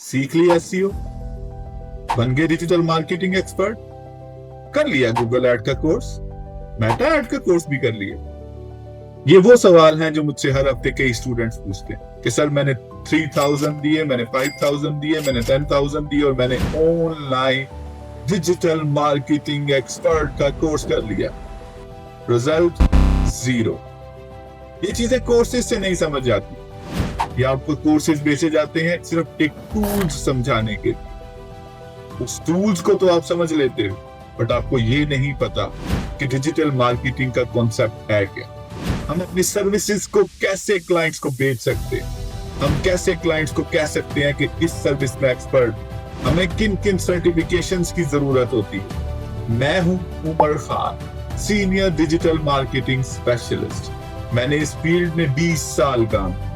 सीख लिया एसईओ, बन गए डिजिटल मार्केटिंग एक्सपर्ट, कर लिया गूगल ऐड का कोर्स, मेटा ऐड का कोर्स भी कर लिया। ये वो सवाल हैं जो मुझसे हर हफ्ते कई स्टूडेंट्स पूछते हैं कि सर मैंने 3000 दिए, मैंने 5000 दिए, मैंने 10,000 दिए और मैंने ऑनलाइन डिजिटल मार्केटिंग एक्सपर्ट का कोर्स कर लिया, रिजल्ट जीरो। ये चीजें कोर्सेज से नहीं समझ आती। ये आपको कोर्सेज बेचे जाते हैं सिर्फ एक टूल्स समझाने के। उस टूल्स को तो आप समझ लेते हो, बट आपको ये नहीं पता कि डिजिटल मार्केटिंग का कॉन्सेप्ट है क्या। हम अपनी सर्विसेज को कैसे क्लाइंट्स को बेच सकते हैं, हम कैसे क्लाइंट्स को कह सकते हैं कि इस सर्विस में एक्सपर्ट, हमें किन किन सर्टिफिकेशंस की जरूरत होती है। मैं हूं Umar Khan, senior digital marketing specialist. मैंने इस फील्ड में 20 साल काम किया।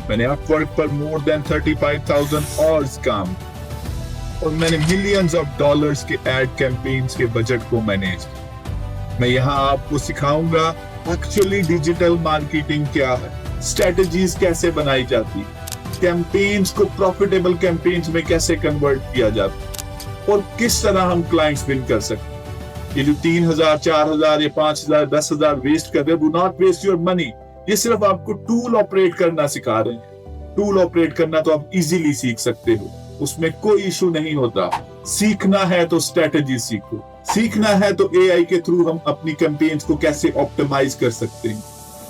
मैंने अपवर्क पर मोर देन 35,000 आवर्स काम किया और मैंने मिलियंस ऑफ डॉलर्स के एड कैंपेन्स के बजट को मैनेज किया। मैं यहाँ आपको सिखाऊंगा एक्चुअली डिजिटल मार्केटिंग क्या है, स्ट्रेटजीज कैसे बनाई जाती है, कैंपेन्स को प्रॉफिटेबल कैंपेन्स में कैसे कन्वर्ट किया जाता है और किस तरह हम क्लाइंट्स विन कर सकते हैं। ये जो 3,000, 4,000 या 5,000, 10,000 वेस्ट कर रहे हैं, do not waste your money. ये सिर्फ आपको टूल ऑपरेट करना सिखा रहे हैं। टूल ऑपरेट करना तो आप इजीली सीख सकते हो, उसमें कोई इशू नहीं होता। सीखना है तो स्ट्रेटजी सीखो, सीखना है तो एआई के थ्रू हम अपनी कैंपेन्स को कैसे ऑप्टिमाइज कर सकते हैं,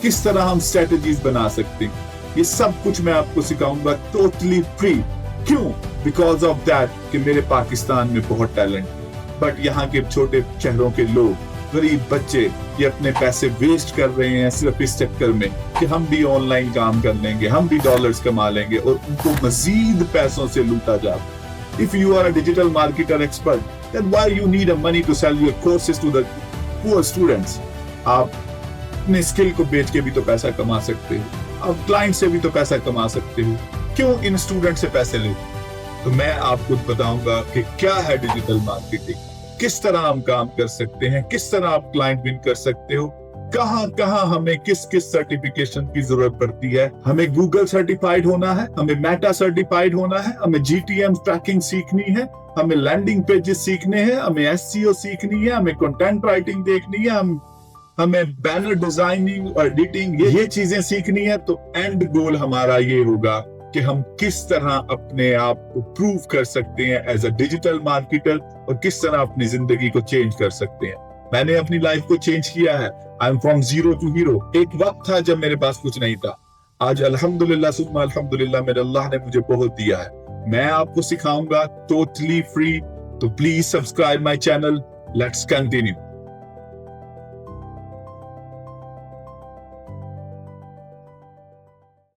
किस तरह हम स्ट्रेटजीज बना सकते हैं। ये सब कुछ मैं आपको सिखाऊंगा टोटली फ्री। क्यों? बिकॉज ऑफ दैट कि मेरे पाकिस्तान में बहुत टैलेंट है, बट यहाँ के छोटे शहरों के लोग, गरीब बच्चे, ये अपने पैसे वेस्ट कर रहे हैं सिर्फ इस चक्कर में कि हम भी ऑनलाइन काम कर लेंगे, हम भी डॉलर्स कमा लेंगे, और उनको मजीद पैसों से लूटा जाता है। If you are a digital marketer expert, then why you need a money to sell your courses to the poor students? आप अपने स्किल को बेच के भी तो पैसा कमा सकते हो, आप क्लाइंट से भी तो पैसा कमा सकते हो, क्यों इन स्टूडेंट से पैसे लेते? तो मैं आपको बताऊंगा कि क्या है डिजिटल मार्केटिंग, किस तरह हम काम कर सकते हैं, किस तरह आप क्लाइंट विन कर सकते हो, कहां कहां हमें किस किस सर्टिफिकेशन की जरूरत पड़ती है। हमें गूगल सर्टिफाइड होना है, हमें मेटा सर्टिफाइड होना है, हमें जीटीएम ट्रैकिंग सीखनी है, हमें लैंडिंग पेजेस सीखने हैं, हमें एसईओ सीखनी है, हमें कंटेंट राइटिंग देखनी है, हमें बैनर डिजाइनिंग और एडिटिंग, ये चीजें सीखनी है। तो एंड गोल हमारा ये होगा कि हम किस तरह अपने आप को प्रूव कर सकते हैं एज अ डिजिटल मार्केटर और किस तरह अपनी जिंदगी को चेंज कर सकते हैं। मैंने अपनी लाइफ को चेंज किया है। I am from zero to hero. एक वक्त था जब मेरे पास कुछ नहीं था, आज अल्हम्दुलिल्लाह सुम्मा अल्हम्दुलिल्लाह मेरे अल्लाह ने मुझे बहुत दिया है। मैं आपको सिखाऊंगा टोटली फ्री। तो please subscribe my channel. Let's continue.